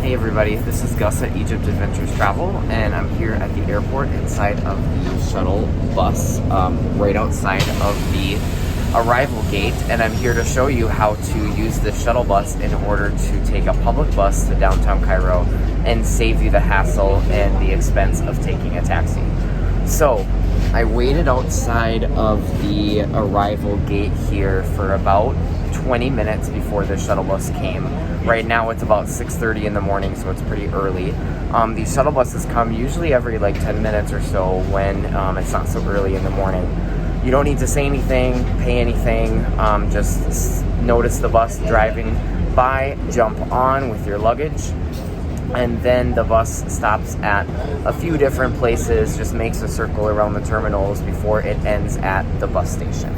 Hey everybody, this is Gus at Egypt Adventures Travel, and I'm here at the airport inside of the shuttle bus, right outside of the arrival gate, and I'm here to show you how to use the shuttle bus in order to take a public bus to downtown Cairo and save you the hassle and the expense of taking a taxi. So, I waited outside of the arrival gate here for about 20 minutes before the shuttle bus came. Right now it's about 6:30 in the morning, so it's pretty early. These shuttle buses come usually every like 10 minutes or so when it's not so early in the morning. You don't need to say anything, pay anything, just notice the bus driving by, jump on with your luggage, and then the bus stops at a few different places, just makes a circle around the terminals before it ends at the bus station.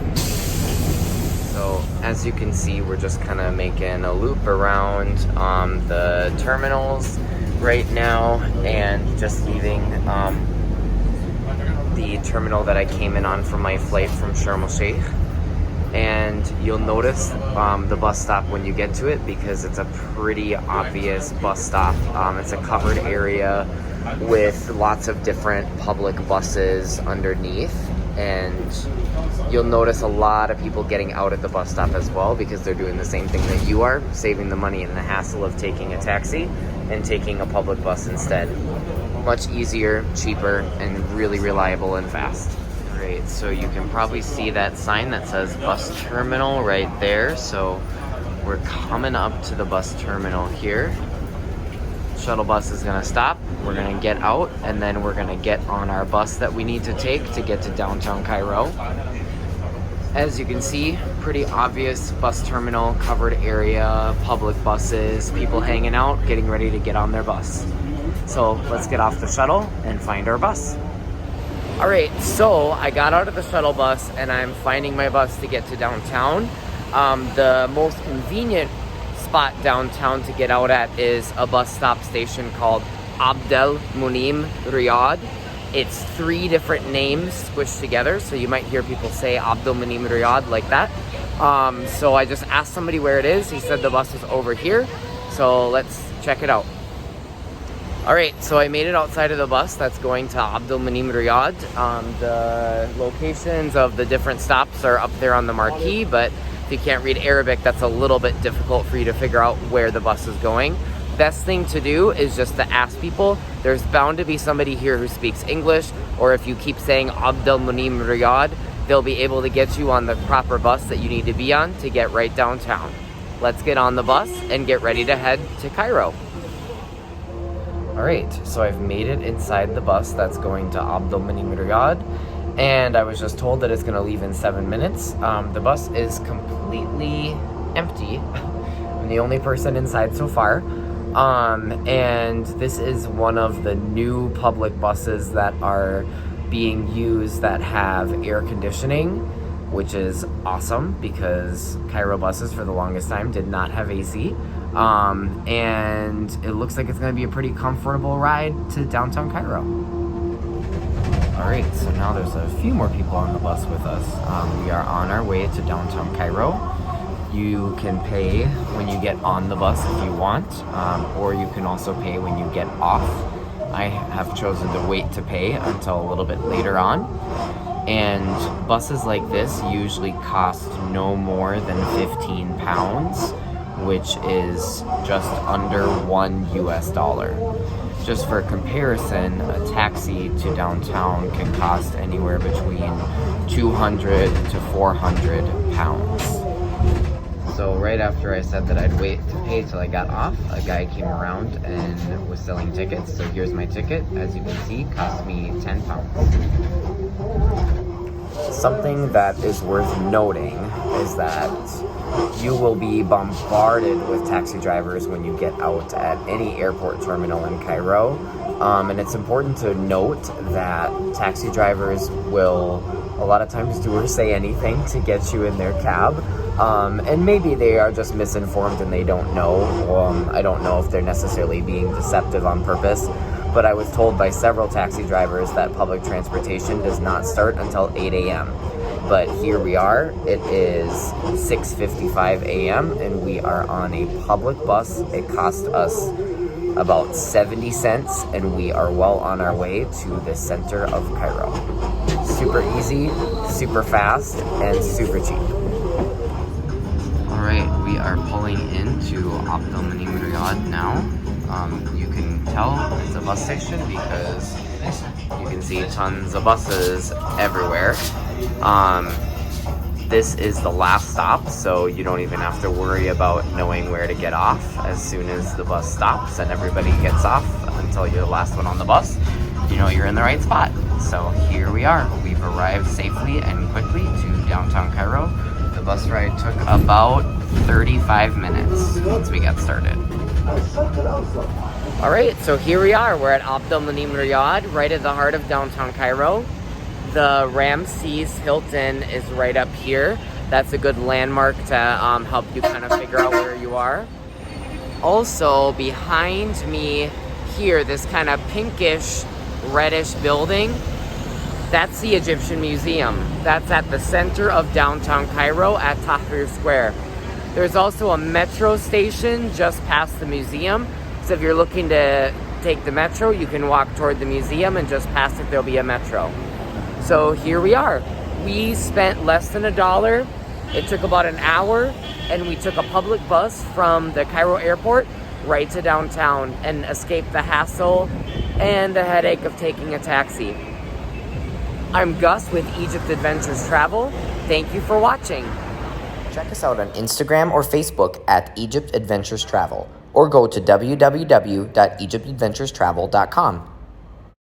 So as you can see, we're just kind of making a loop around the terminals right now and just leaving the terminal that I came in on for my flight from Sharm el Sheikh. And you'll notice the bus stop when you get to it because it's a pretty obvious bus stop. It's a covered area with lots of different public buses underneath, and you'll notice a lot of people getting out at the bus stop as well because they're doing the same thing that you are, saving the money and the hassle of taking a taxi and taking a public bus instead. Much easier, cheaper, and really reliable and fast. Great, so you can probably see that sign that says bus terminal right there. So we're coming up to the bus terminal here. Shuttle bus is gonna stop, we're gonna get out, and then we're gonna get on our bus that we need to take to get to downtown Cairo. As you can see, pretty obvious bus terminal, covered area, public buses, people hanging out, getting ready to get on their bus. So let's get off the shuttle and find our bus. All right, so I got out of the shuttle bus and I'm finding my bus to get to downtown. The most convenient spot downtown to get out at is a bus stop station called Abd el Moneim Riad. It's 3 different names squished together, so you might hear people say Abd el Moneim Riad like that. So I just asked somebody where it is. He said the bus is over here, so let's check it out. All right, so I made it outside of the bus that's going to Abd el Moneim Riad. The locations of the different stops are up there on the marquee, but if you can't read Arabic, that's a little bit difficult for you to figure out where the bus is going. Best thing to do is just to ask people. There's bound to be somebody here who speaks English, or if you keep saying Abd el Moneim Riad, they'll be able to get you on the proper bus that you need to be on to get right downtown. Let's get on the bus and get ready to head to Cairo. All right, so I've made it inside the bus that's going to Abd el Moneim Riad, and I was just told that it's gonna leave in 7 minutes. The bus is completely empty. I'm the only person inside so far. And this is one of the new public buses that are being used that have air conditioning, which is awesome because Cairo buses for the longest time did not have AC. And it looks like it's going to be a pretty comfortable ride to downtown Cairo. All right, so now there's a few more people on the bus with us. We are on our way to downtown Cairo. You can pay when you get on the bus if you want, or you can also pay when you get off. I have chosen to wait to pay until a little bit later on. And buses like this usually cost no more than 15 pounds, which is just under $1 US. Just for comparison, a taxi to downtown can cost anywhere between 200 to 400 pounds. So right after I said that I'd wait to pay till I got off, a guy came around and was selling tickets. So here's my ticket. As you can see, cost me 10 pounds. Something that is worth noting is that you will be bombarded with taxi drivers when you get out at any airport terminal in Cairo. And it's important to note that taxi drivers will a lot of times do or say anything to get you in their cab. And maybe they are just misinformed and they don't know. I don't know if they're necessarily being deceptive on purpose, but I was told by several taxi drivers that public transportation does not start until 8 a.m. But here we are, it is 6:55 a.m. and we are on a public bus. It cost us about 70 cents, and we are well on our way to the center of Cairo. Super easy, super fast, and super cheap. All right, we are pulling into Abd el Moneim Riad now. You can tell it's a bus station because you can see tons of buses everywhere. This is the last stop, so you don't even have to worry about knowing where to get off. As soon as the bus stops and everybody gets off until you're the last one on the bus, you know you're in the right spot. So here we are. We've arrived safely and quickly to downtown Cairo. The bus ride took about 35 minutes once we got started. All right, so here we are. We're at Abd el Moneim Riad, right at the heart of downtown Cairo. The Ramses Hilton is right up here. That's a good landmark to help you kind of figure out where you are. Also, behind me here, this kind of pinkish, reddish building, that's the Egyptian Museum. That's at the center of downtown Cairo at Tahrir Square. There's also a metro station just past the museum. So if you're looking to take the metro, you can walk toward the museum, and just past it, there'll be a metro. So here we are. We spent less than $1. It took about an hour, and we took a public bus from the Cairo Airport right to downtown and escaped the hassle and the headache of taking a taxi. I'm Gus with Egypt Adventures Travel. Thank you for watching. Check us out on Instagram or Facebook at Egypt Adventures Travel, or go to www.egyptadventurestravel.com.